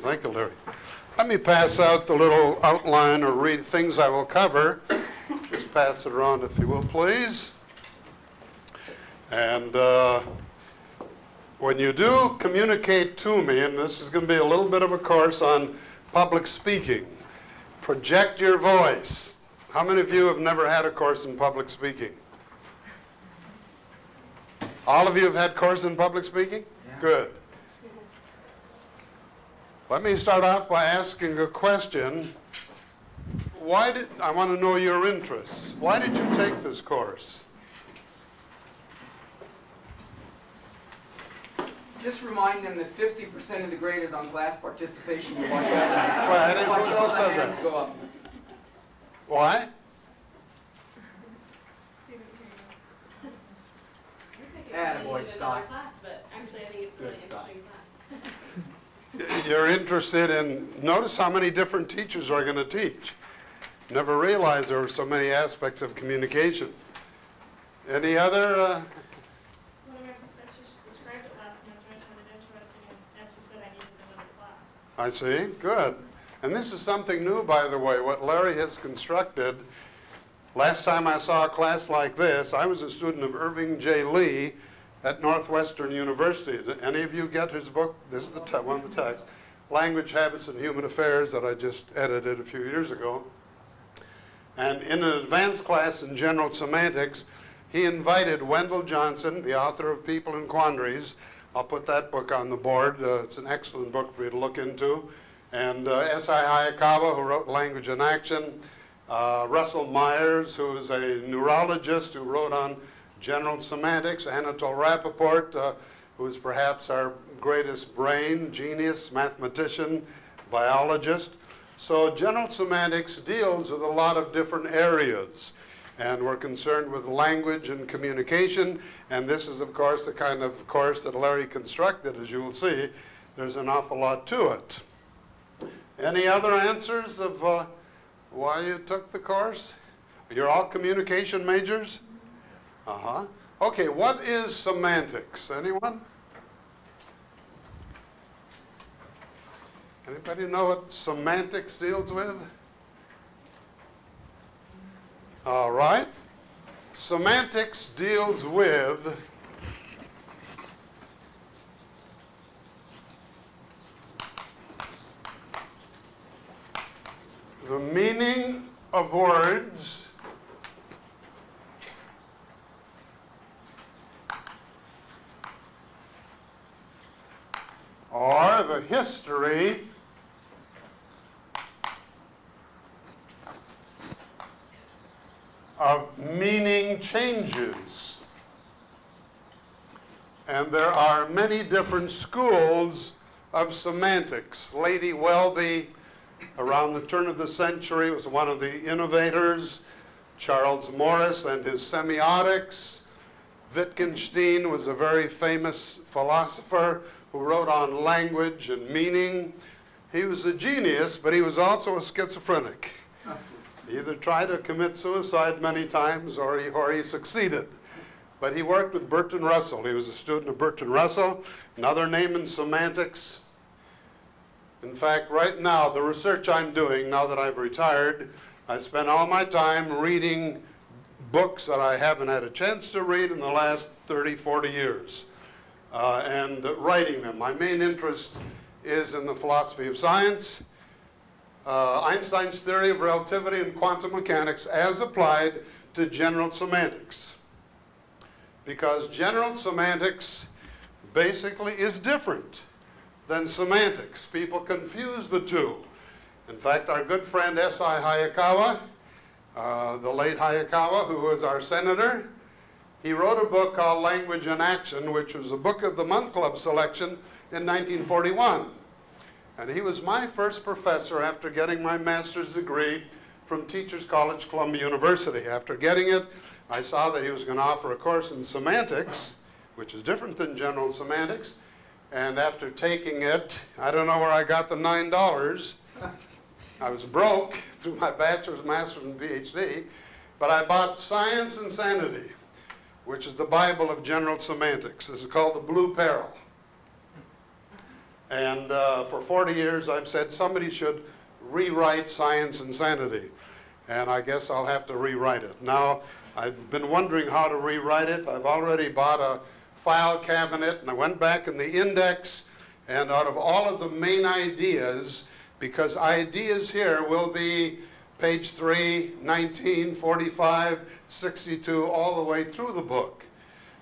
Thank you, Larry. Let me pass out the little outline or read things I will cover. Just pass it around if you will, please. And when you do communicate to me, and this is going to be a little bit of a course on public speaking, project your voice. How many of you have never had a course in public speaking? All of you have had course in public speaking? Yeah. Good. Let me start off by asking a question. I want to know your interests. Why did you take this course? Just remind them that 50% of the grade is on class participation. You watch all Well, I didn't watch all who the said hands that? go up. Why? Attaboy, Scott. Class, but actually I think it's really interesting class. You're interested in, notice how many different teachers are going to teach. Never realized there were so many aspects of communication. Any other? One of my professors described it last semester. I found it interesting, and as he said, I needed another class. I see. Good. And this is something new, by the way, what Larry has constructed. Last time I saw a class like this, I was a student of Irving J. Lee at Northwestern University. Did any of you get his book? This is one of the texts, Language, Habits, and Human Affairs, that I just edited a few years ago. And in an advanced class in general semantics, he invited Wendell Johnson, the author of People in Quandaries. I'll put that book on the board. It's an excellent book for you to look into. And S.I. Hayakawa, who wrote Language in Action. Russell Myers, who is a neurologist who wrote on general semantics. Anatole Rappaport, who is perhaps our greatest brain, genius, mathematician, biologist. So general semantics deals with a lot of different areas. And we're concerned with language and communication. And this is, of course, the kind of course that Larry constructed. As you will see, there's an awful lot to it. Any other answers of why you took the course? You're all communication majors? Uh-huh. Okay, what is semantics? Anyone? Anybody know what semantics deals with? All right. Semantics deals with the meaning of words or the history of meaning changes. And there are many different schools of semantics. Lady Welby, around the turn of the century, was one of the innovators. Charles Morris and his semiotics. Wittgenstein was a very famous philosopher who wrote on language and meaning. He was a genius, but he was also a schizophrenic. He either tried to commit suicide many times or he succeeded. But he worked with Bertrand Russell. He was a student of Bertrand Russell, another name in semantics. In fact, right now, the research I'm doing, now that I've retired, I spend all my time reading books that I haven't had a chance to read in the last 30, 40 years, and writing them. My main interest is in the philosophy of science, Einstein's theory of relativity and quantum mechanics as applied to general semantics. Because general semantics basically is different than semantics. People confuse the two. In fact, our good friend S.I. Hayakawa, the late Hayakawa, who was our senator, he wrote a book called Language in Action, which was a book of the Month Club selection in 1941. And he was my first professor after getting my master's degree from Teachers College, Columbia University. After getting it, I saw that he was going to offer a course in semantics, which is different than general semantics. And after taking it, I don't know where I got the $9. I was broke through my bachelor's, master's, and PhD. But I bought Science and Sanity, which is the Bible of general semantics. This is called the Blue Peril. And for 40 years I've said somebody should rewrite Science and Sanity. And I guess I'll have to rewrite it. Now, I've been wondering how to rewrite it. I've already bought a file cabinet, and I went back in the index, and out of all of the main ideas, because ideas here will be page 3, 19, 45, 62, all the way through the book.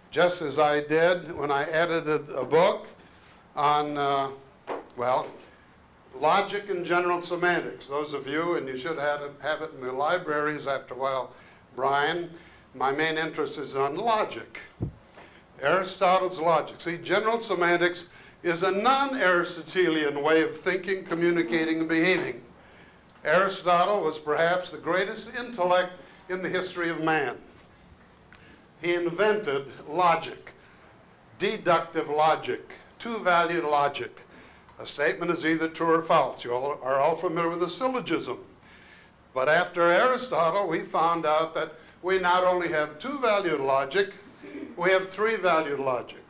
Just as I did when I edited a book on, well, logic and general semantics. Those of you, and you should have it in the libraries after a while, Brian, my main interest is on logic. Aristotle's logic. See, general semantics is a non-Aristotelian way of thinking, communicating, and behaving. Aristotle was perhaps the greatest intellect in the history of man. He invented logic, deductive logic, two-valued logic. A statement is either true or false. You all are all familiar with the syllogism. But after Aristotle, we found out that we not only have two-valued logic, we have three-valued logic.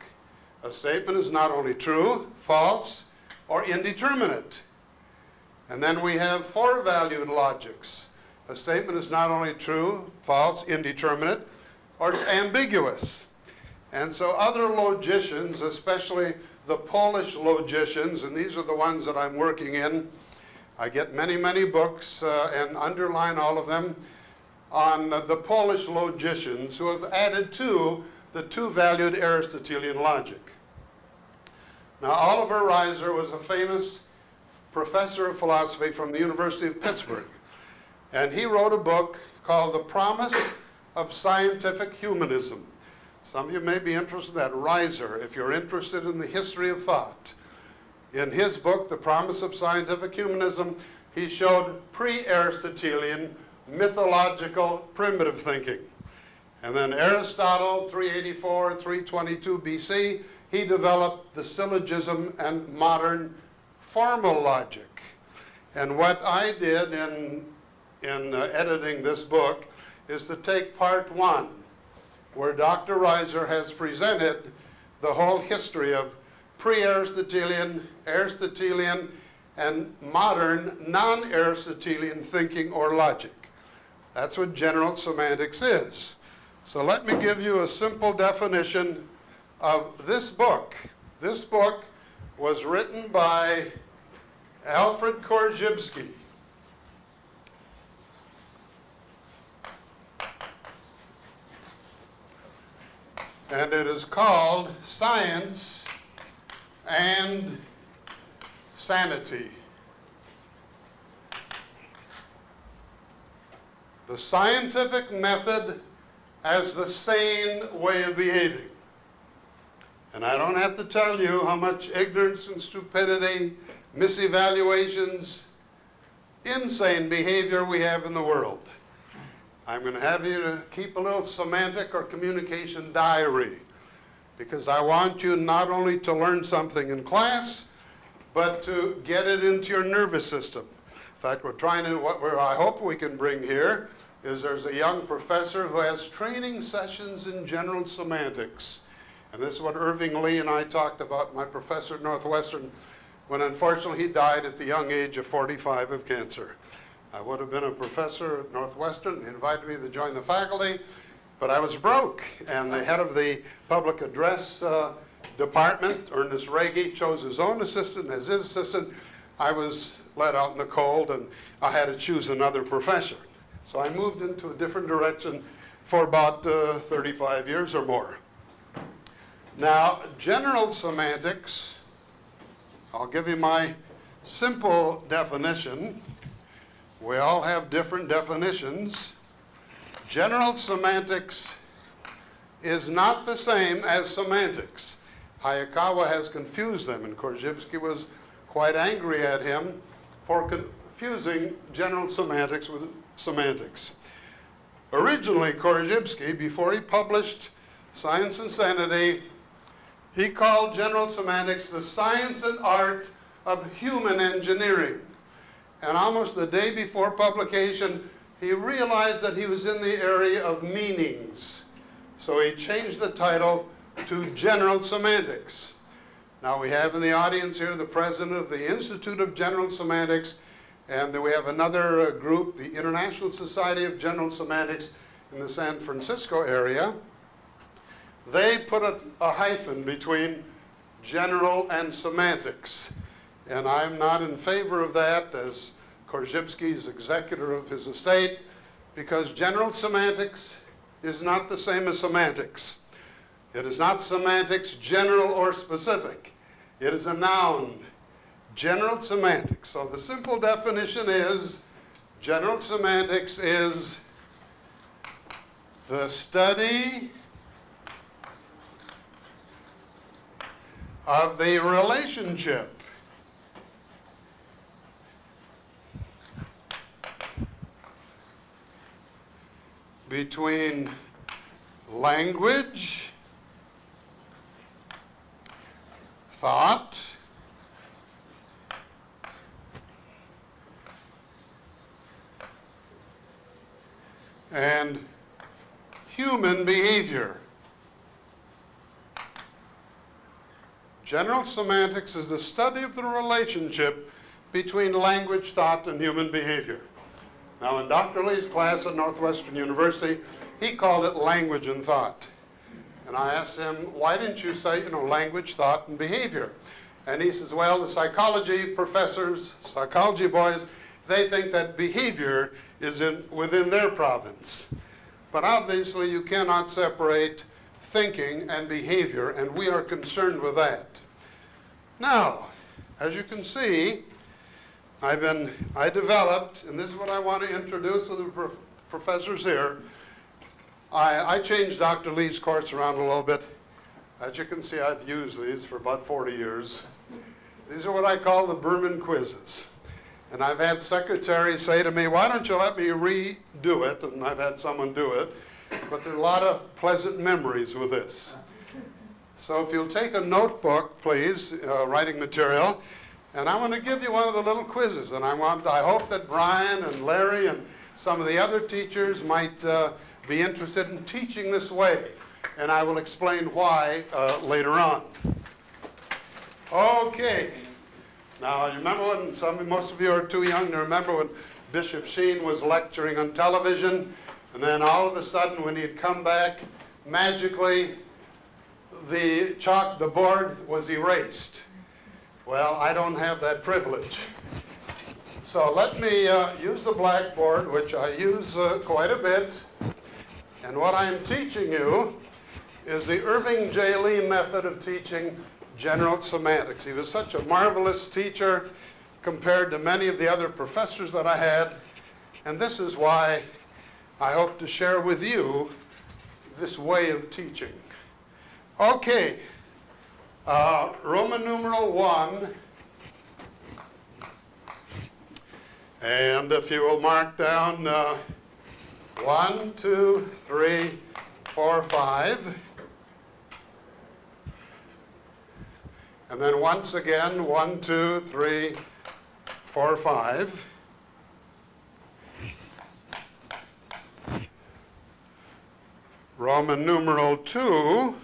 A statement is not only true, false, or indeterminate. And then we have four-valued logics. A statement is not only true, false, indeterminate, or ambiguous. And so other logicians, especially the Polish logicians, and these are the ones that I'm working in, I get many, many books and underline all of them on the Polish logicians who have added to the two-valued Aristotelian logic. Now, Oliver Reiser was a famous professor of philosophy from the University of Pittsburgh, and he wrote a book called The Promise of Scientific Humanism. Some of you may be interested in that. Reiser, if you're interested in the history of thought. In his book, The Promise of Scientific Humanism, he showed pre-Aristotelian mythological primitive thinking. And then Aristotle, 384, 322 BC, he developed the syllogism and modern formal logic. And what I did in editing this book is to take part 1, where Dr. Reiser has presented the whole history of pre-Aristotelian, Aristotelian, and modern non-Aristotelian thinking or logic. That's what general semantics is. So let me give you a simple definition of this book. This book was written by Alfred Korzybski. And it is called Science and Sanity. The scientific method as the sane way of behaving. And I don't have to tell you how much ignorance and stupidity, misevaluations, insane behavior we have in the world. I'm going to have you to keep a little semantic or communication diary, because I want you not only to learn something in class, but to get it into your nervous system. In fact, we're trying to, what I hope we can bring here is there's a young professor who has training sessions in general semantics. And this is what Irving Lee and I talked about, my professor at Northwestern, when unfortunately he died at the young age of 45 of cancer. I would have been a professor at Northwestern. They invited me to join the faculty, but I was broke. And the head of the public address department, Ernest Rege, chose his own assistant as his assistant. I was let out in the cold, and I had to choose another profession. So I moved into a different direction for about 35 years or more. Now, general semantics, I'll give you my simple definition. We all have different definitions. General semantics is not the same as semantics. Hayakawa has confused them, and Korzybski was quite angry at him for confusing general semantics with semantics. Originally, Korzybski, before he published Science and Sanity, he called general semantics the science and art of human engineering. And almost the day before publication, he realized that he was in the area of meanings. So he changed the title to general semantics. Now we have in the audience here the president of the Institute of General Semantics, and then we have another group, the International Society of General Semantics in the San Francisco area. They put a hyphen between general and semantics. And I'm not in favor of that as Korzybski's executor of his estate, because general semantics is not the same as semantics. It is not semantics, general or specific. It is a noun, general semantics. So the simple definition is, general semantics is the study of the relationship between language, thought, and human behavior. General semantics is the study of the relationship between language, thought, and human behavior. Now, in Dr. Lee's class at Northwestern University, he called it language and thought. And I asked him, why didn't you say, language, thought, and behavior? And he says, well, the psychology professors, psychology boys, they think that behavior is within their province. But obviously, you cannot separate thinking and behavior, and we are concerned with that. Now, as you can see, I developed, and this is what I want to introduce to the professors here. I changed Dr. Lee's course around a little bit. As you can see, I've used these for about 40 years. These are what I call the Berman quizzes. And I've had secretaries say to me, why don't you let me redo it? And I've had someone do it. But there are a lot of pleasant memories with this. So if you'll take a notebook, please, writing material, and I want to give you one of the little quizzes. And I hope that Brian and Larry and some of the other teachers might be interested in teaching this way. And I will explain why later on. Okay. Now, I remember when most of you are too young to remember when Bishop Sheen was lecturing on television, and then all of a sudden when he'd come back, magically the board was erased. Well, I don't have that privilege. So let me use the blackboard, which I use quite a bit. And what I'm teaching you is the Irving J. Lee method of teaching general semantics. He was such a marvelous teacher compared to many of the other professors that I had. And this is why I hope to share with you this way of teaching. Okay. Roman numeral 1, and if you will mark down 1, 2, 3, 4, 5, and then once again 1, 2, 3, 4, 5. Roman numeral 2.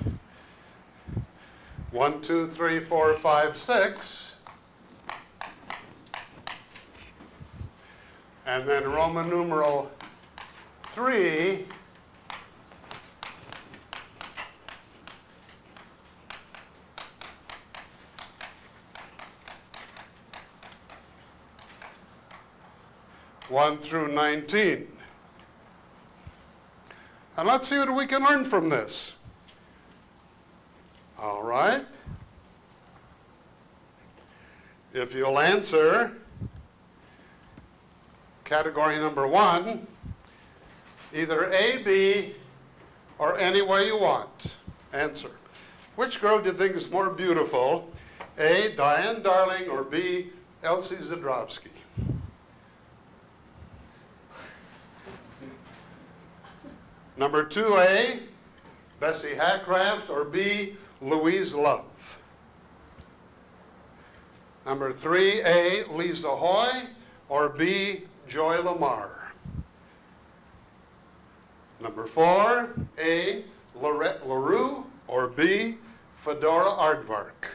1, 2, 3, 4, 5, 6. And then Roman numeral 3. One through 19. And let's see what we can learn from this. All right. If you'll answer category number 1, either A, B, or any way you want. Answer. Which girl do you think is more beautiful? A, Diane Darling, or B, Elsie Zadrowski? Number 2A, Bessie Hackcraft, or B, Louise Love. Number 3A, Lisa Hoy, or B, Joy Lamar. Number 4, A, Lorette LaRue, or B, Fedora Aardvark.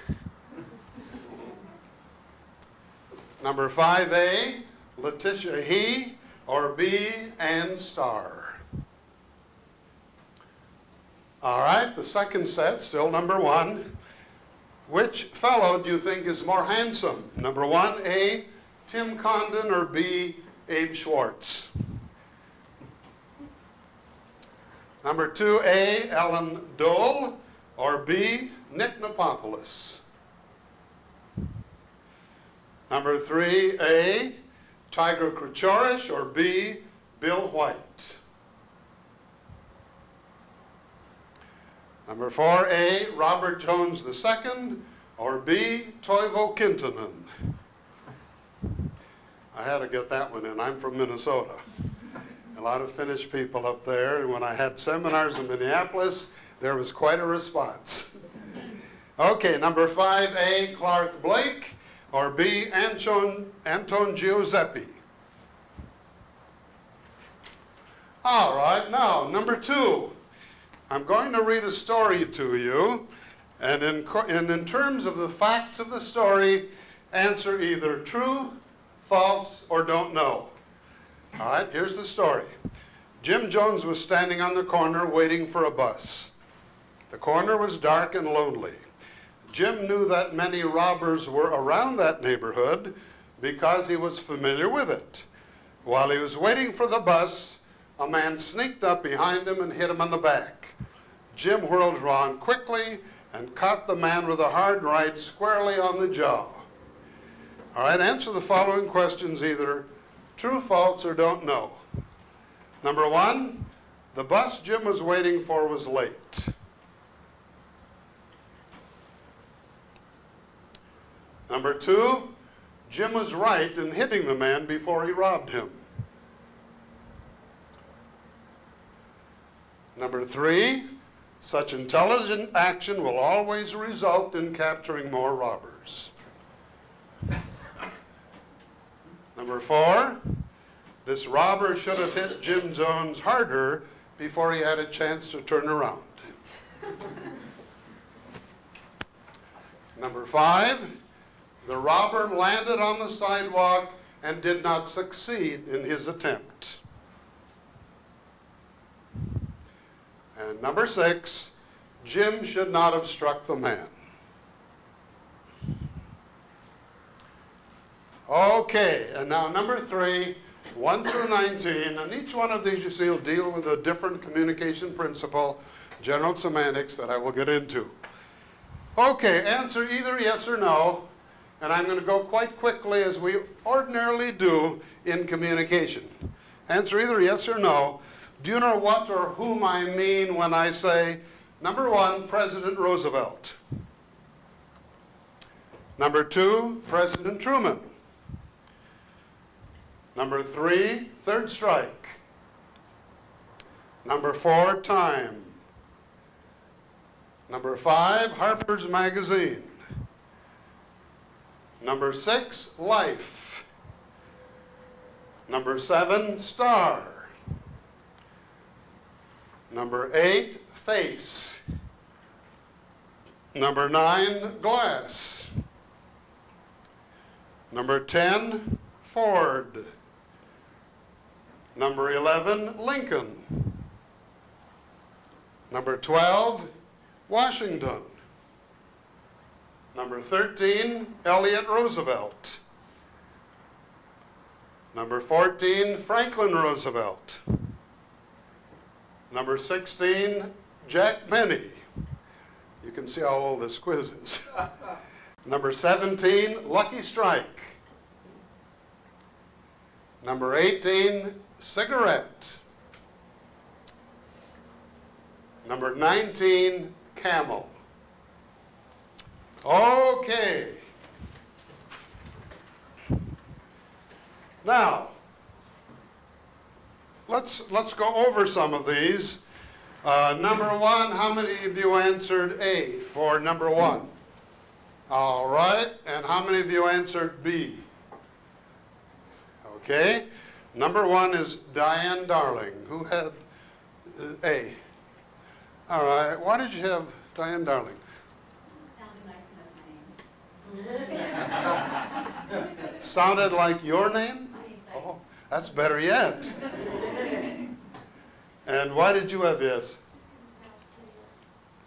Number 5A, Letitia He, or B, Ann Starr. All right, the second set, still number 1. Which fellow do you think is more handsome? Number 1, A, Tim Condon, or B, Abe Schwartz? Number 2, A, Ellen Dole, or B, Nick Nepopoulos? Number 3, A, Tiger Krachorish, or B, Bill White? Number 4A, Robert Jones II, or B, Toivo Kintunen? I had to get that one in. I'm from Minnesota. A lot of Finnish people up there, and when I had seminars in Minneapolis, there was quite a response. Okay, number 5A, Clark Blake, or B, Anton Giuseppe? All right, now, number 2. I'm going to read a story to you, and in terms of the facts of the story, answer either true, false, or don't know. All right, here's the story. Jim Jones was standing on the corner waiting for a bus. The corner was dark and lonely. Jim knew that many robbers were around that neighborhood because he was familiar with it. While he was waiting for the bus, a man sneaked up behind him and hit him on the back. Jim whirled around quickly and caught the man with a hard right squarely on the jaw. All right, answer the following questions either true, false, or don't know. Number 1, the bus Jim was waiting for was late. Number 2, Jim was right in hitting the man before he robbed him. Number 3, such intelligent action will always result in capturing more robbers. Number 4, this robber should have hit Jim Jones harder before he had a chance to turn around. Number 5, the robber landed on the sidewalk and did not succeed in his attempt. And number 6, Jim should not have struck the man. Okay, and now number 3, 1 through 19, and each one of these you see will deal with a different communication principle, general semantics that I will get into. Okay, answer either yes or no, and I'm going to go quite quickly as we ordinarily do in communication. Answer either yes or no. Do you know what or whom I mean when I say, number 1, President Roosevelt? Number 2, President Truman. Number 3, third strike. Number 4, time. Number 5, Harper's Magazine. Number 6, life. Number 7, star. Number 8, face. Number 9, glass. Number 10, Ford. Number 11, Lincoln. Number 12, Washington. Number 13, Elliott Roosevelt. Number 14, Franklin Roosevelt. Number 16, Jack Benny. You can see how old this quiz is. Number 17, Lucky Strike. Number 18, cigarette. Number 19, camel. Okay. Now, let's go over some of these. Number 1, how many of you answered A for number 1? All right, and how many of you answered B? Okay, number 1 is Diane Darling. Who had A? All right, why did you have Diane Darling? Sounded nice enough, my name. Sounded like your name? Oh, that's better yet. And why did you have yes?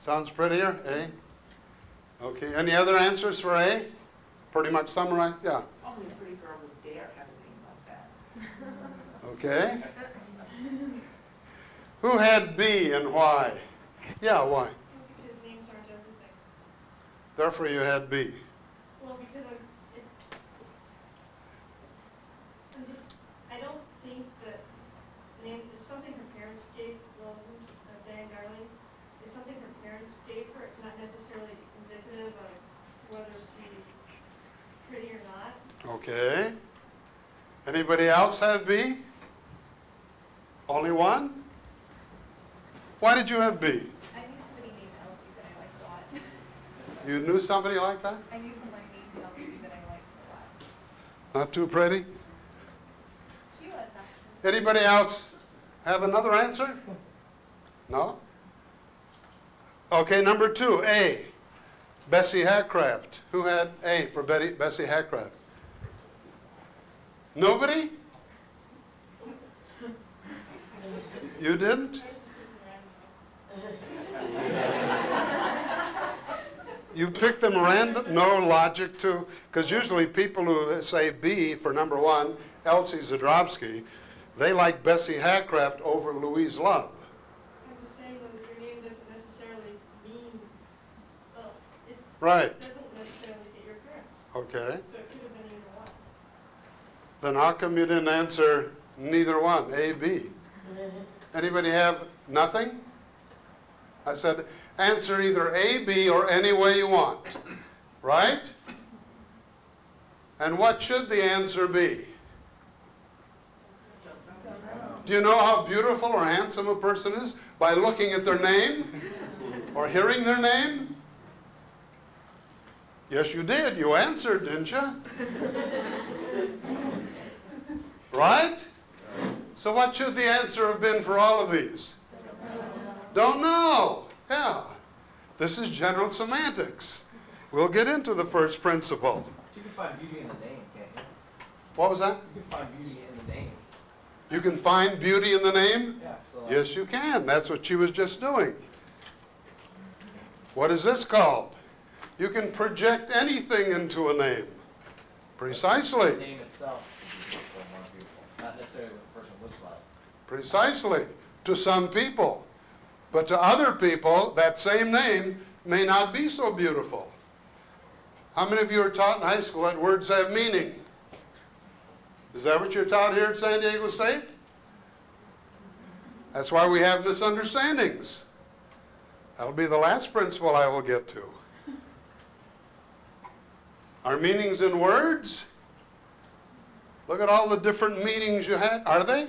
Sounds prettier, eh? Okay, any other answers for A? Pretty much summarized, yeah. Only a pretty girl would dare have a name like that. Okay. Who had B and why? Yeah, why? Because names aren't everything. Therefore you had B. Well, because I don't think that it's something her parents gave Wilson, Diane Darling. It's something her parents gave her. It's not necessarily indicative of whether she's pretty or not. Okay. Anybody else have B? Only one? Why did you have B? I knew somebody named Elsie that I liked a lot. You knew somebody like that? I knew someone named Elsie that I liked a lot. Not too pretty? She was actually. Anybody else have another answer? No? Okay, number 2, A. Bessie Hackcraft. Who had A for Bessie Hackcraft? Nobody? You didn't? You picked them random? No logic to? Because usually people who say B for number 1, Elsie Zadrowski, they like Bessie Hackcraft over Louise Love. I'm just saying that your name doesn't necessarily mean, well, it Right. doesn't necessarily get your parents. Okay. So it could have been either one. Then how come you didn't answer neither one, A, B? Anybody have nothing? I said answer either A, B, or any way you want, right? And what should the answer be? Do you know how beautiful or handsome a person is by looking at their name or hearing their name? Yes, you did. You answered, didn't you? Right? So what should the answer have been for all of these? Don't know. Yeah. This is general semantics. We'll get into the first principle. You can find beauty in the name, can't you? What was that? You can find beauty in the name. You can find beauty in the name? Yeah. So Yes, you can. That's what she was just doing. What is this called? You can project anything into a name. Precisely. the name itself is beautiful and more beautiful, not necessarily what the person looks like. Precisely. To some people. But to other people, that same name may not be so beautiful. How many of you are taught in high school that words have meaning? Is that what you're taught here at San Diego State? That's why we have misunderstandings. That'll be the last principle I will get to. Are meanings in words? Look at all the different meanings you had. Are they?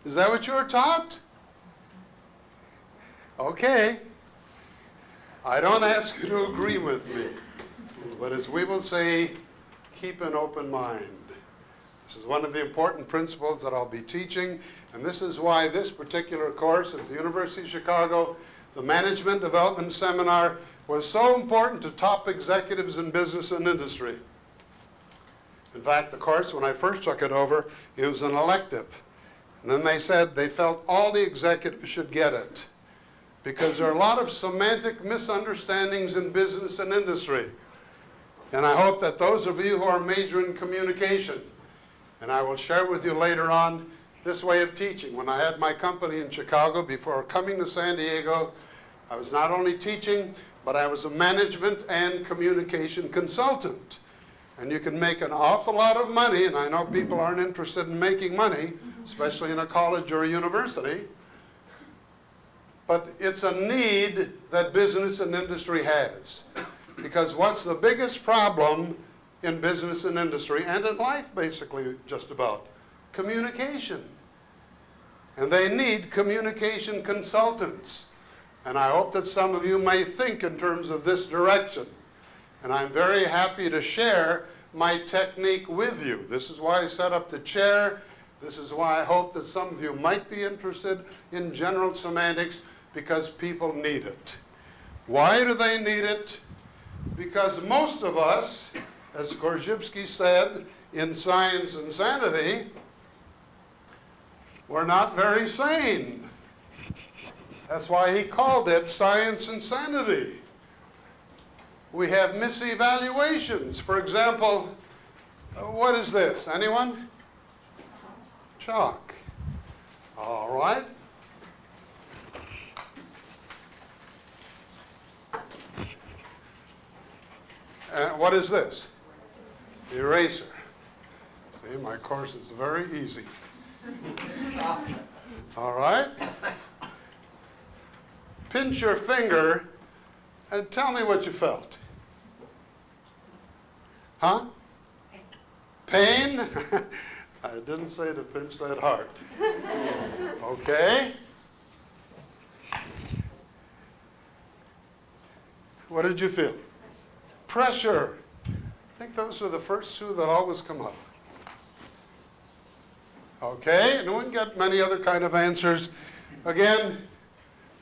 Is that what you were taught? Okay. I don't ask you to agree with me. But as we will say, keep an open mind. This is one of the important principles that I'll be teaching, and this is why this particular course at the University of Chicago, the Management Development Seminar, was so important to top executives in business and industry. In fact, the course, when I first took it over, it was an elective. And then they said they felt all the executives should get it, because there are a lot of semantic misunderstandings in business and industry. And I hope that those of you who are majoring in communication, and I will share with you later on this way of teaching. When I had my company in Chicago, before coming to San Diego, I was not only teaching, but I was a management and communication consultant. And you can make an awful lot of money, and I know people aren't interested in making money, especially in a college or a university, but it's a need that business and industry has. Because what's the biggest problem in business and industry, and in life basically just about? Communication. And they need communication consultants. And I hope that some of you may think in terms of this direction. And I'm very happy to share my technique with you. This is why I set up the chair. This is why I hope that some of you might be interested in general semantics, because people need it. Why do they need it? Because most of us as Korzybski said in Science and Sanity, we're not very sane. That's why he called it Science and Sanity. We have misevaluations. For example, what is this? Anyone? Chalk. All right. And what is this? Eraser. See, my course is very easy. All right. Pinch your finger and tell me what you felt. Huh? Pain? I didn't say to pinch that hard. Okay. What did you feel? Pressure. I think those are the first two that always come up. Okay, and we can get many other kind of answers. Again,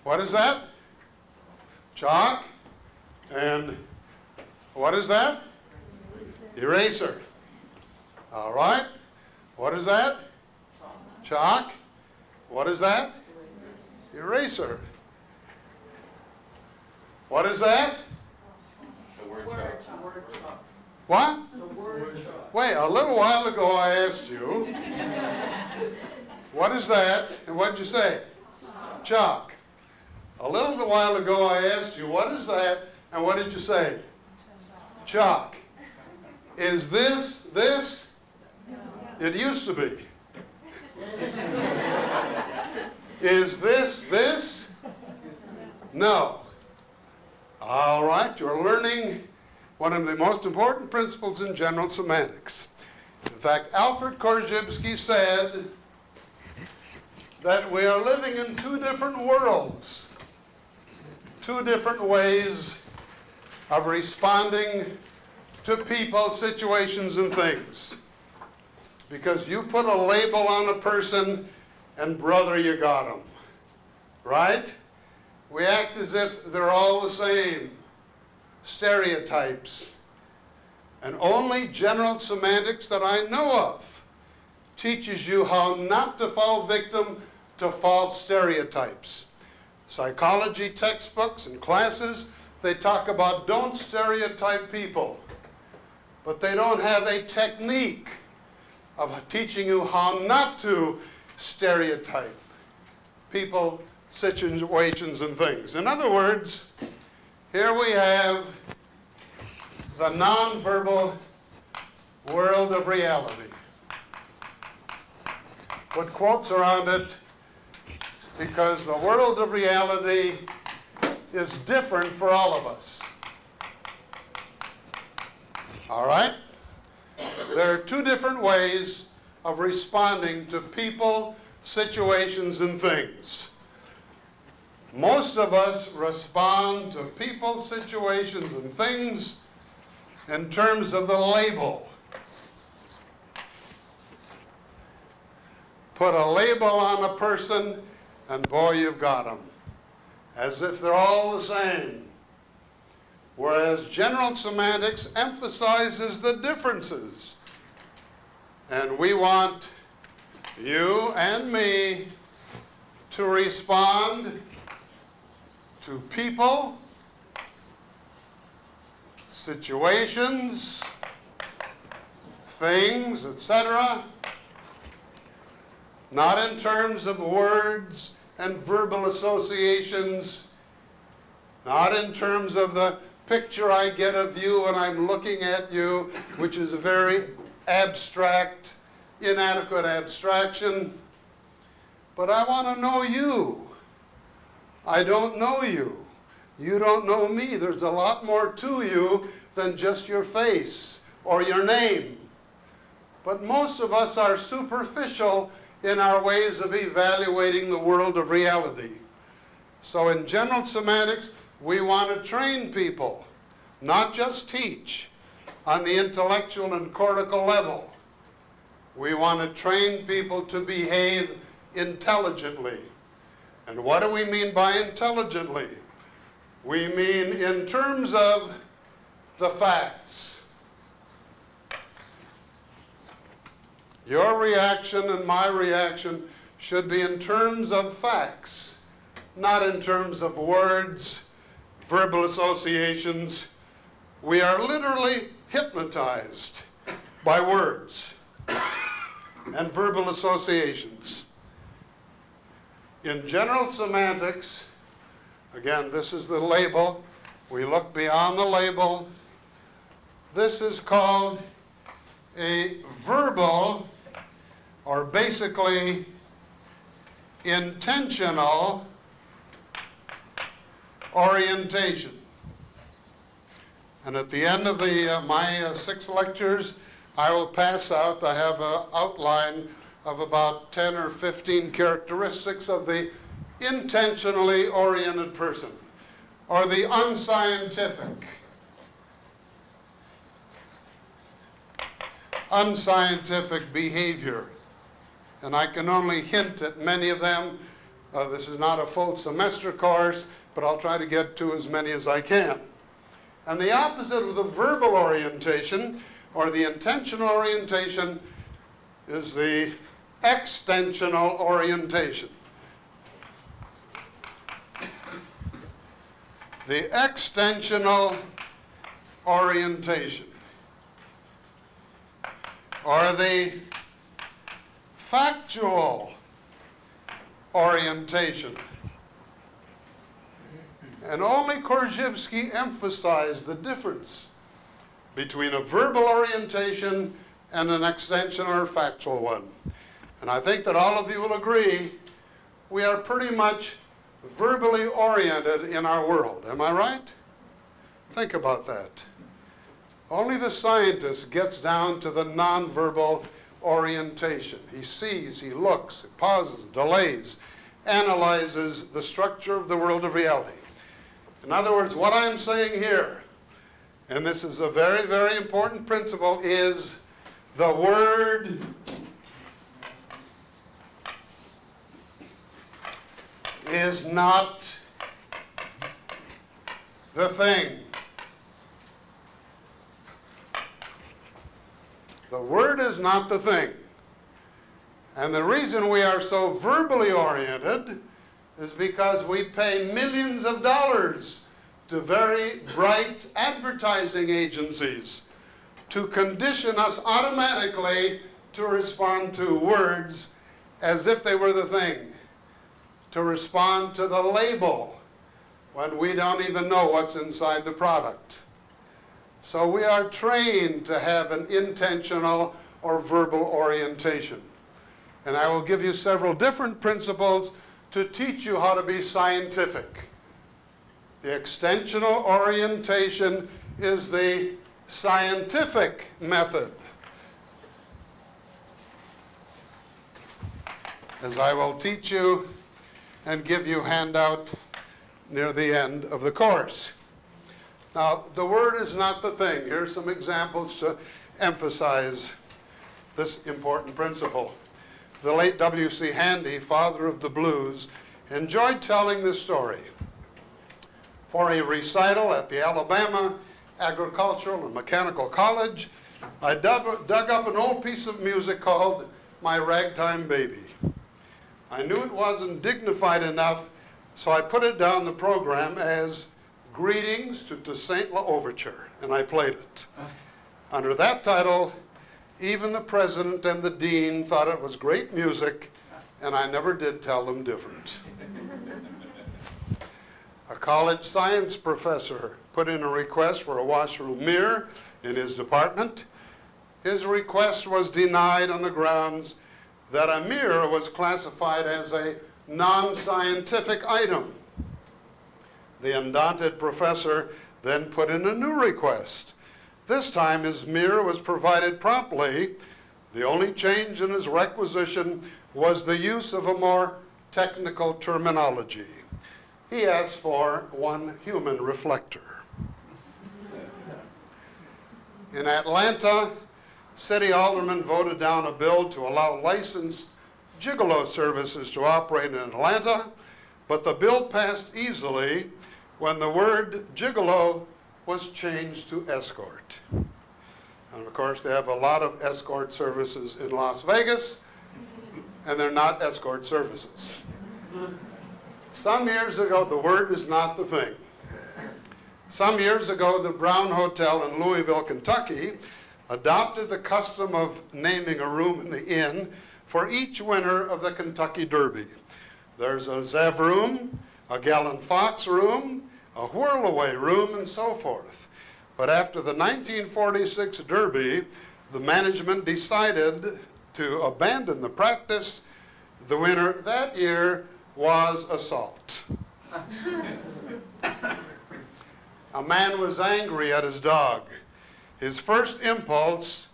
what is that? Chalk. And what is that? Eraser. All right. What is that? Chalk. What is that? Eraser. What is that? The word chalk. What? Wait, a little while ago I asked you, what is that? And what did you say? Chalk. A little while ago I asked you, what is that? And what did you say? Chalk. Is this this? It used to be. Is this this? No. All right, you're learning one of the most important principles in general semantics. In fact, Alfred Korzybski said that we are living in two different worlds, two different ways of responding to people, situations, and things. Because you put a label on a person, and brother, you got them. Right? We act as if they're all the same. Stereotypes. And only general semantics that I know of teaches you how not to fall victim to false stereotypes. Psychology textbooks and classes, they talk about don't stereotype people. But they don't have a technique of teaching you how not to stereotype people, situations, and things. In other words, here we have the nonverbal world of reality. Put quotes around it because the world of reality is different for all of us. All right? There are two different ways of responding to people, situations, and things. Most of us respond to people, situations, and things in terms of the label. Put a label on a person, and boy, you've got them. As if they're all the same. Whereas general semantics emphasizes the differences. And we want you and me to respond to people, situations, things, etc., not in terms of words and verbal associations, not in terms of the picture I get of you when I'm looking at you, which is a very abstract, inadequate abstraction. But I want to know you. I don't know you. You don't know me. There's a lot more to you than just your face or your name. But most of us are superficial in our ways of evaluating the world of reality. So in general semantics, we want to train people, not just teach, on the intellectual and cortical level. We want to train people to behave intelligently. And what do we mean by intelligently? We mean in terms of the facts. Your reaction and my reaction should be in terms of facts, not in terms of words, verbal associations. We are literally hypnotized by words and verbal associations. In general semantics, again, this is the label. We look beyond the label. This is called a verbal, or basically intentional orientation. And at the end of my 6 lectures, I will pass out, I have an outline of about 10 or 15 characteristics of the intentionally oriented person, or the unscientific behavior. And I can only hint at many of them. This is not a full semester course, but I'll try to get to as many as I can. And the opposite of the verbal orientation, or the intentional orientation, is the extensional orientation. The extensional orientation, or the factual orientation. And only Korzybski emphasized the difference between a verbal orientation and an extensional or factual one. And I think that all of you will agree we are pretty much verbally oriented in our world. Am I right? Think about that. Only the scientist gets down to the nonverbal orientation. He sees, he looks, he pauses, delays, analyzes the structure of the world of reality. In other words, what I'm saying here, and this is a very, very important principle, is the word is not the thing. The word is not the thing. And the reason we are so verbally oriented is because we pay millions of dollars to very bright advertising agencies to condition us automatically to respond to words as if they were the thing, to respond to the label when we don't even know what's inside the product. So we are trained to have an intentional or verbal orientation. And I will give you several different principles to teach you how to be scientific. The extensional orientation is the scientific method, as I will teach you and give you handout near the end of the course. Now, the word is not the thing. Here's some examples to emphasize this important principle. The late W.C. Handy, father of the blues, enjoyed telling this story. For a recital at the Alabama Agricultural and Mechanical College, I dug up an old piece of music called My Ragtime Baby. I knew it wasn't dignified enough, so I put it down the program as Greetings to Toussaint L'Ouverture, and I played it. Under that title, even the president and the dean thought it was great music, and I never did tell them different. A college science professor put in a request for a washroom mirror in his department. His request was denied on the grounds that a mirror was classified as a non-scientific item. The undaunted professor then put in a new request. This time his mirror was provided promptly. The only change in his requisition was the use of a more technical terminology. He asked for one human reflector. In Atlanta, city aldermen voted down a bill to allow licensed gigolo services to operate in Atlanta, but the bill passed easily when the word gigolo was changed to escort. And of course, they have a lot of escort services in Las Vegas, and they're not escort services. Some years ago, the word is not the thing. Some years ago, the Brown Hotel in Louisville, Kentucky, adopted the custom of naming a room in the inn for each winner of the Kentucky Derby. There's a Zev room, a Gallant Fox room, a Whirlaway room, and so forth. But after the 1946 Derby, the management decided to abandon the practice. The winner that year was Assault. A man was angry at his dog. His first impulse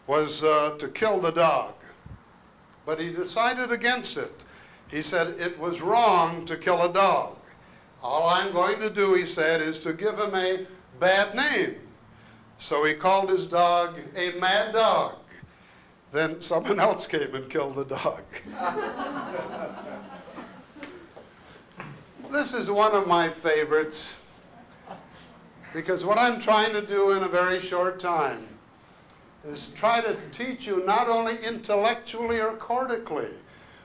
was to kill the dog, but he decided against it. He said it was wrong to kill a dog. All I'm going to do, he said, is to give him a bad name. So he called his dog a mad dog. Then someone else came and killed the dog. This is one of my favorites, because what I'm trying to do in a very short time is try to teach you not only intellectually or cortically,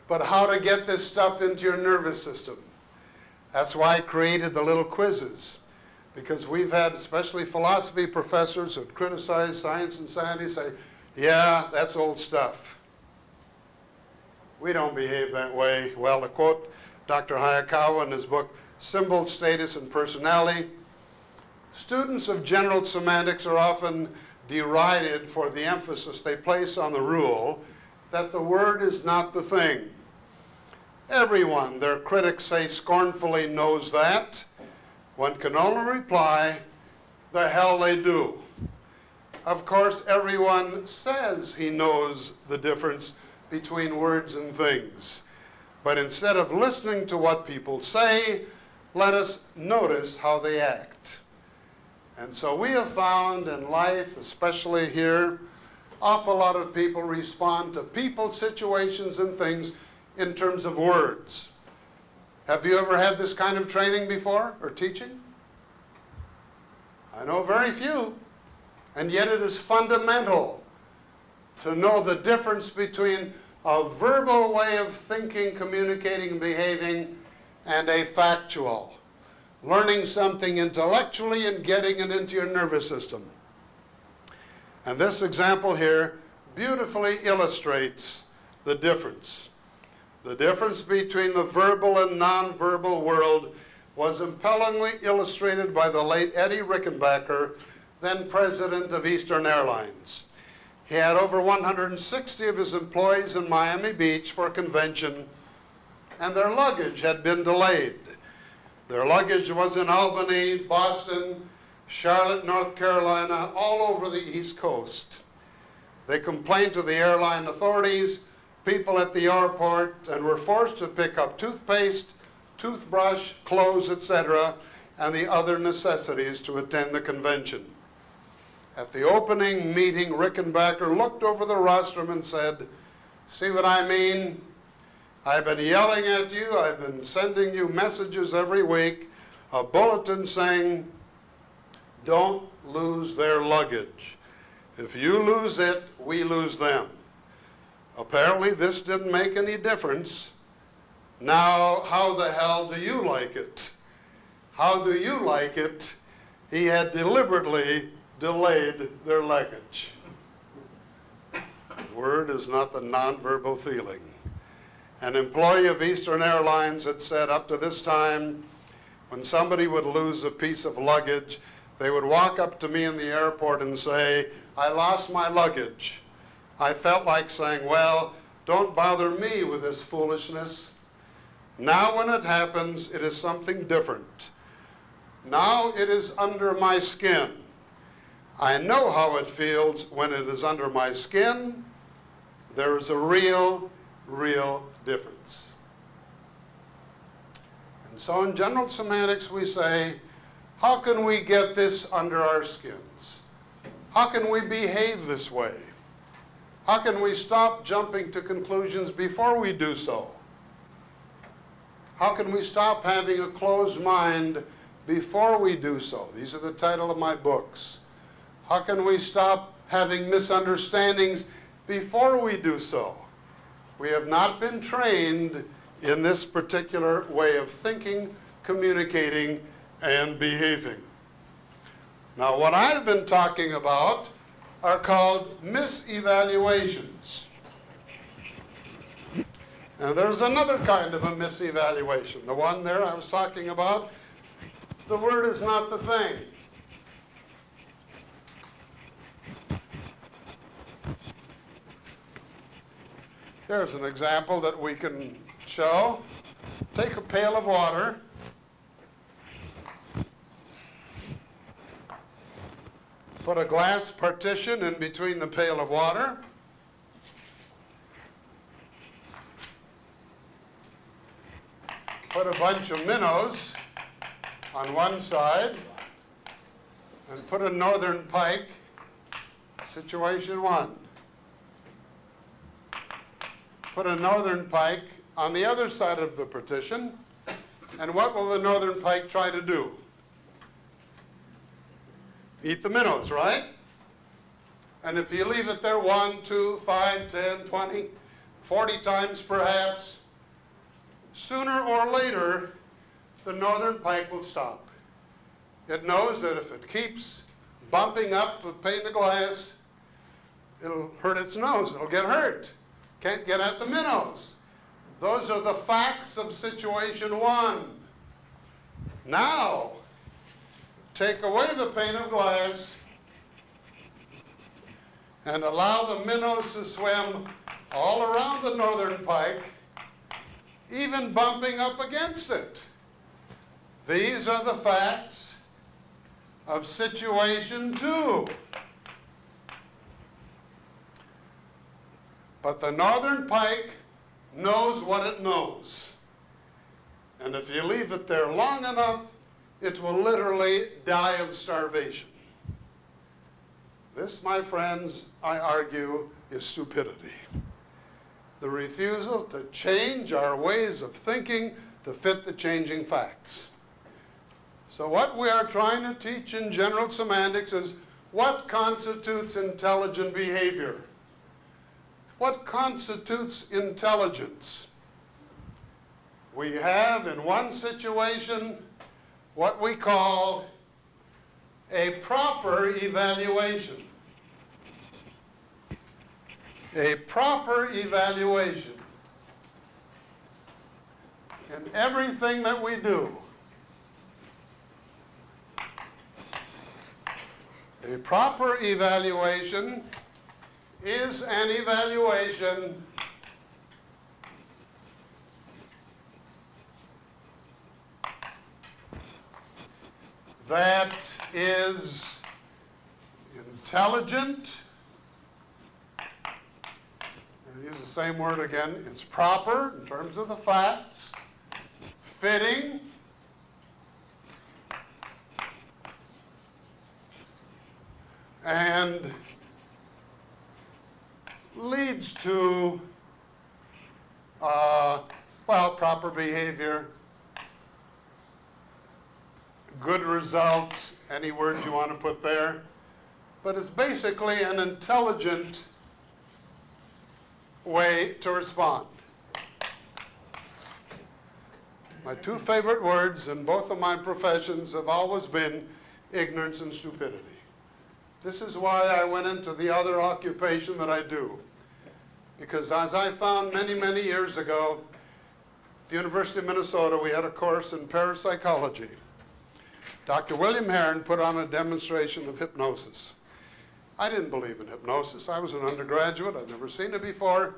but how to get this stuff into your nervous system. That's why I created the little quizzes, because we've had especially philosophy professors who criticize science and sanity say, yeah, that's old stuff. We don't behave that way. Well, to quote Dr. Hayakawa in his book, Symbol, Status, and Personality, students of general semantics are often derided for the emphasis they place on the rule that the word is not the thing. Everyone, their critics say scornfully, knows that. One can only reply, the hell they do. Of course, everyone says he knows the difference between words and things. But instead of listening to what people say, let us notice how they act. And so we have found in life, especially here, awful lot of people respond to people, situations, and things in terms of words. Have you ever had this kind of training before, or teaching? I know very few. And yet it is fundamental to know the difference between a verbal way of thinking, communicating, and behaving, and a factual. Learning something intellectually and getting it into your nervous system. And this example here beautifully illustrates the difference. The difference between the verbal and nonverbal world was impellingly illustrated by the late Eddie Rickenbacker, then president of Eastern Airlines. He had over 160 of his employees in Miami Beach for a convention, and their luggage had been delayed. Their luggage was in Albany, Boston, Charlotte, North Carolina, all over the East Coast. They complained to the airline authorities, people at the airport, and were forced to pick up toothpaste, toothbrush, clothes, etc., and the other necessities to attend the convention. At the opening meeting, Rickenbacker looked over the rostrum and said, "See what I mean? I've been yelling at you, I've been sending you messages every week, a bulletin saying, don't lose their luggage. If you lose it, we lose them." Apparently this didn't make any difference. Now, how the hell do you like it? How do you like it? He had deliberately delayed their luggage. Word is not the nonverbal feeling. An employee of Eastern Airlines had said up to this time, when somebody would lose a piece of luggage, they would walk up to me in the airport and say, "I lost my luggage." I felt like saying, well, don't bother me with this foolishness. Now when it happens, it is something different. Now it is under my skin. I know how it feels when it is under my skin. There is a real difference. And so in general semantics we say, how can we get this under our skins? How can we behave this way? How can we stop jumping to conclusions before we do so? How can we stop having a closed mind before we do so? These are the title of my books. How can we stop having misunderstandings before we do so. We have not been trained in this particular way of thinking, communicating, and behaving. Now, what I've been talking about are called misevaluations. Now, there's another kind of a misevaluation. The one there I was talking about, the word is not the thing. Here's an example that we can show. Take a pail of water. Put a glass partition in between the pail of water. Put a bunch of minnows on one side and put a northern pike, situation one. Put a northern pike on the other side of the partition, and what will the northern pike try to do? Eat the minnows, right? And if you leave it there 1, 2, 5, 10, 20, 40 times perhaps, sooner or later, the northern pike will stop. It knows that if it keeps bumping up the pane of glass, it'll hurt its nose, it'll get hurt. Can't get at the minnows. Those are the facts of situation one. Now, take away the pane of glass and allow the minnows to swim all around the northern pike, even bumping up against it. These are the facts of situation two. But the northern pike knows what it knows. And if you leave it there long enough, it will literally die of starvation. This, my friends, I argue, is stupidity. The refusal to change our ways of thinking to fit the changing facts. So what we are trying to teach in general semantics is what constitutes intelligent behavior. What constitutes intelligence? We have in one situation what we call a proper evaluation. A proper evaluation. In everything that we do. A proper evaluation is an evaluation that is intelligent. I use the same word again. It's proper in terms of the facts, fitting, and leads to, well, proper behavior, good results, any words you want to put there, but it's basically an intelligent way to respond. My two favorite words in both of my professions have always been ignorance and stupidity. This is why I went into the other occupation that I do. Because as I found many, many years ago, at the University of Minnesota, we had a course in parapsychology. Dr. William Heron put on a demonstration of hypnosis. I didn't believe in hypnosis. I was an undergraduate. I'd never seen it before.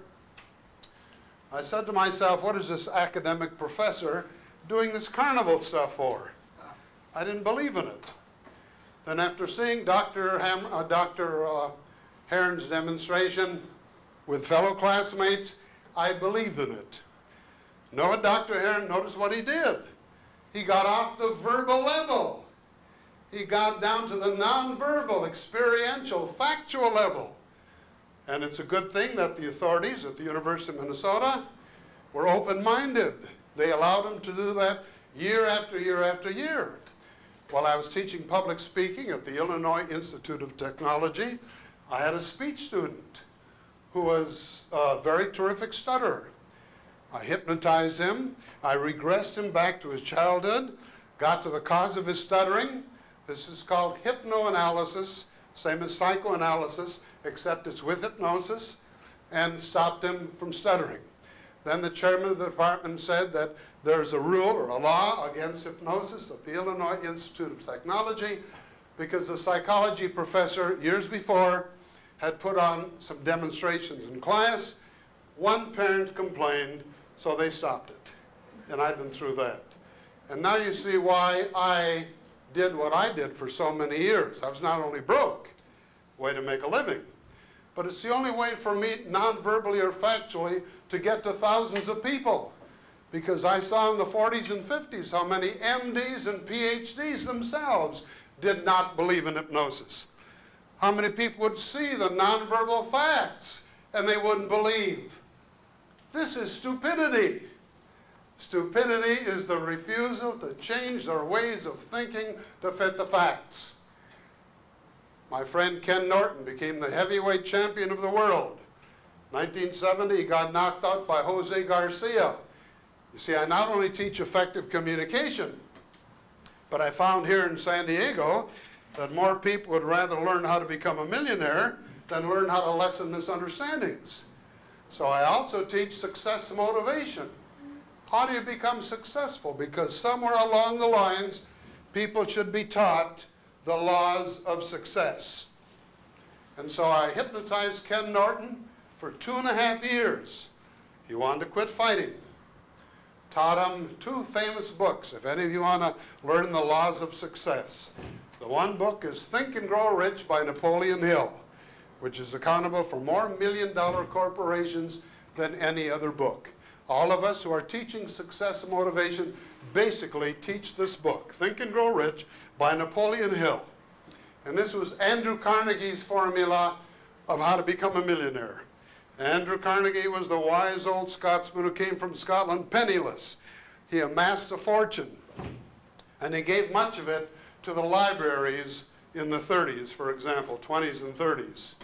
I said to myself, what is this academic professor doing this carnival stuff for? I didn't believe in it. Then after seeing Dr. Heron's demonstration with fellow classmates, I believed in it. Noah, Dr. Heron, notice what he did. He got off the verbal level. He got down to the nonverbal, experiential, factual level. And it's a good thing that the authorities at the University of Minnesota were open-minded. They allowed him to do that year after year after year. While I was teaching public speaking at the Illinois Institute of Technology, I had a speech student who was a very terrific stutterer. I hypnotized him. I regressed him back to his childhood, got to the cause of his stuttering. This is called hypnoanalysis, same as psychoanalysis, except it's with hypnosis, and stopped him from stuttering. Then the chairman of the department said that there's a rule or a law against hypnosis at the Illinois Institute of Technology because the psychology professor years before had put on some demonstrations in class. One parent complained, so they stopped it. And I've been through that. And now you see why I did what I did for so many years. I was not only broke, way to make a living, but it's the only way for me, non-verbally or factually, to get to thousands of people. Because I saw in the 40s and 50s how many MDs and PhDs themselves did not believe in hypnosis. How many people would see the nonverbal facts and they wouldn't believe. This is stupidity. Stupidity is the refusal to change their ways of thinking to fit the facts. My friend Ken Norton became the heavyweight champion of the world. 1970, he got knocked out by Jose Garcia. You see, I not only teach effective communication, but I found here in San Diego that more people would rather learn how to become a millionaire than learn how to lessen misunderstandings. So I also teach success motivation. How do you become successful? Because somewhere along the lines, people should be taught the laws of success. And so I hypnotized Ken Norton for 2.5 years. He wanted to quit fighting. Taught him 2 famous books, if any of you want to learn the laws of success. The one book is Think and Grow Rich by Napoleon Hill, which is accountable for more million-dollar corporations than any other book. All of us who are teaching success and motivation basically teach this book, Think and Grow Rich by Napoleon Hill. And this was Andrew Carnegie's formula of how to become a millionaire. Andrew Carnegie was the wise old Scotsman who came from Scotland penniless. He amassed a fortune, and he gave much of it to the libraries in the 30s, for example, 20s and 30s.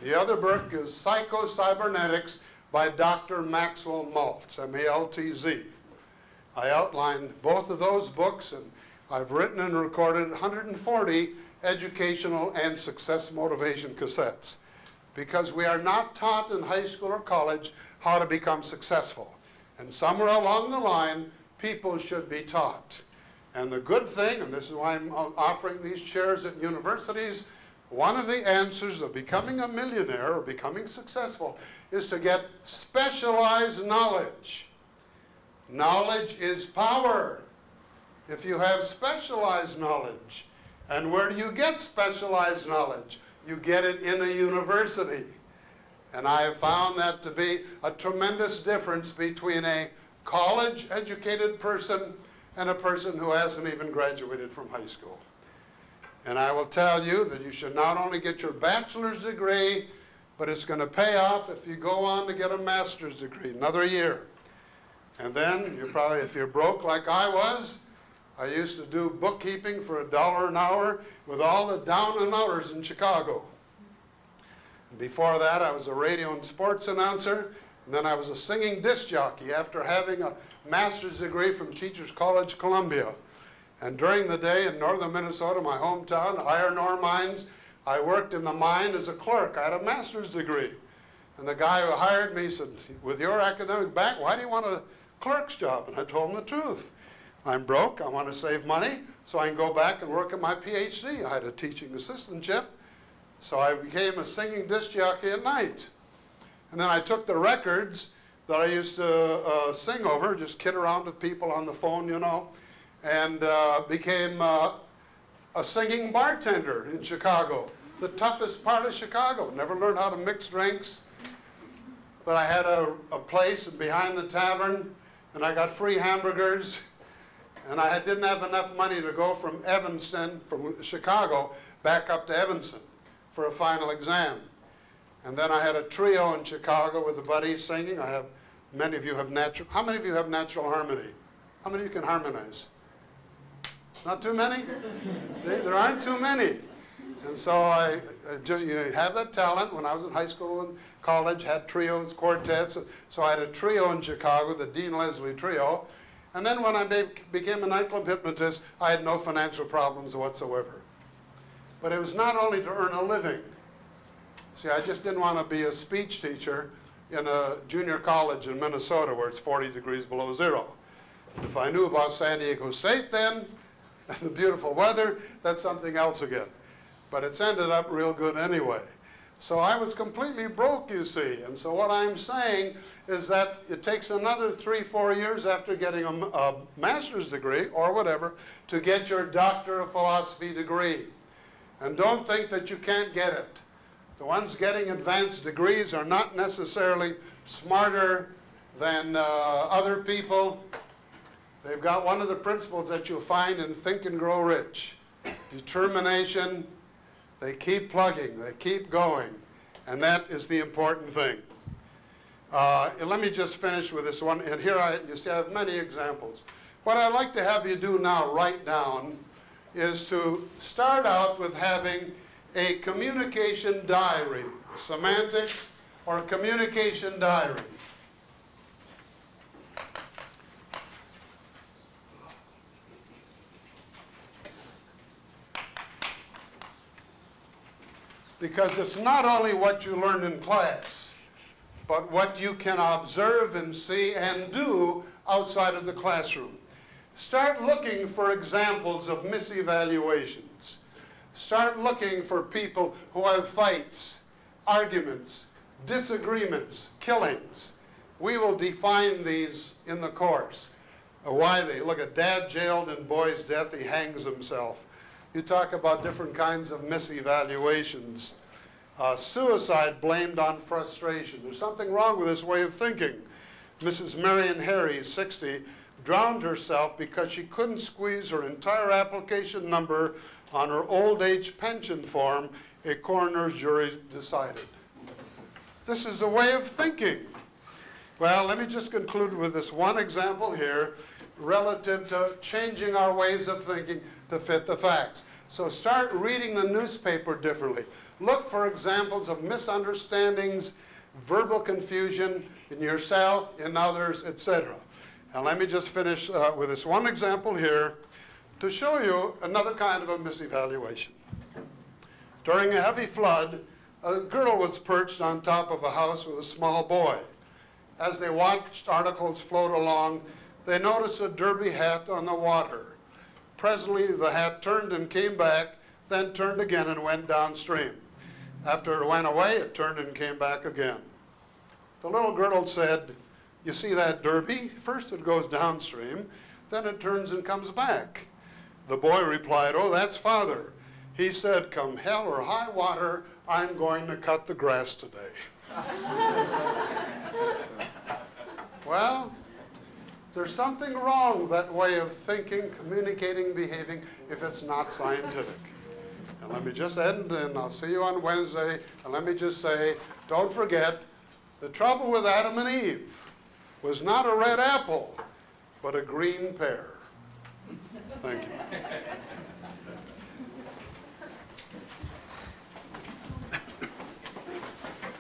The other book is Psycho-Cybernetics by Dr. Maxwell Maltz, M-A-L-T-Z. I outlined both of those books, and I've written and recorded 140 educational and success motivation cassettes, because we are not taught in high school or college how to become successful. And somewhere along the line, people should be taught. And the good thing, and this is why I'm offering these chairs at universities, one of the answers of becoming a millionaire or becoming successful is to get specialized knowledge. Knowledge is power. If you have specialized knowledge, and where do you get specialized knowledge? You get it in a university. And I have found that to be a tremendous difference between a college-educated person and a person who hasn't even graduated from high school. And I will tell you that you should not only get your bachelor's degree, but it's going to pay off if you go on to get a master's degree, another year. And then, you probably, if you're broke like I was, I used to do bookkeeping for $1 an hour with all the down and outers in Chicago. And before that, I was a radio and sports announcer, and then I was a singing disc jockey after having a master's degree from Teachers College, Columbia. And during the day in northern Minnesota, my hometown, iron ore mines, I worked in the mine as a clerk. I had a master's degree. And the guy who hired me said, with your academic background, why do you want a clerk's job? And I told him the truth. I'm broke, I want to save money, so I can go back and work at my PhD. I had a teaching assistantship, so I became a singing disc jockey at night. And then I took the records that I used to sing over, just kid around with people on the phone, you know, and became a singing bartender in Chicago, the toughest part of Chicago. Never learned how to mix drinks, but I had a place behind the tavern, and I got free hamburgers. And I didn't have enough money to go from Evanston, from Chicago, back up to Evanston for a final exam. And then I had a trio in Chicago with a buddy singing. Many of you have natural, how many of you have natural harmony? How many of you can harmonize? Not too many? See, there aren't too many. And so you have that talent. When I was in high school and college, had trios, quartets. So I had a trio in Chicago, the Dean Leslie Trio. And then when I became a nightclub hypnotist, I had no financial problems whatsoever. But it was not only to earn a living. See, I just didn't want to be a speech teacher in a junior college in Minnesota where it's 40 degrees below zero. If I knew about San Diego State then, and the beautiful weather, that's something else again. But it's ended up real good anyway. So I was completely broke, you see. And so what I'm saying is that it takes another 3-4 years after getting a master's degree or whatever to get your Doctor of Philosophy degree. And don't think that you can't get it. The ones getting advanced degrees are not necessarily smarter than other people. They've got one of the principles that you'll find in Think and Grow Rich. Determination. They keep plugging. They keep going. And that is the important thing. And let me just finish with this one. And here you see I have many examples. What I'd like to have you do now, write down, is to start out with having a communication diary, semantic or communication diary. Because it's not only what you learn in class, but what you can observe and see and do outside of the classroom. Start looking for examples of misevaluations. Start looking for people who have fights, arguments, disagreements, killings. We will define these in the course. Why they look at dad jailed and boy's death, he hangs himself. You talk about different kinds of misevaluations. Suicide blamed on frustration. There's something wrong with this way of thinking. Mrs. Marion Harry, 60, drowned herself because she couldn't squeeze her entire application number on her old age pension form, a coroner's jury decided. This is a way of thinking. Well, let me just conclude with this one example here relative to changing our ways of thinking to fit the facts. So start reading the newspaper differently. Look for examples of misunderstandings, verbal confusion in yourself, in others, etc. And let me just finish with this one example here to show you another kind of a misevaluation. During a heavy flood, a girl was perched on top of a house with a small boy. As they watched articles float along, they noticed a derby hat on the water. Presently, the hat turned and came back, then turned again and went downstream. After it went away, it turned and came back again. The little girl said, "You see that derby? First it goes downstream, then it turns and comes back." The boy replied, "Oh, that's Father. He said, come hell or high water, I'm going to cut the grass today." Well, there's something wrong with that way of thinking, communicating, behaving, if it's not scientific. And let me just end, and I'll see you on Wednesday, and let me just say, don't forget, the trouble with Adam and Eve was not a red apple, but a green pear. Thank you.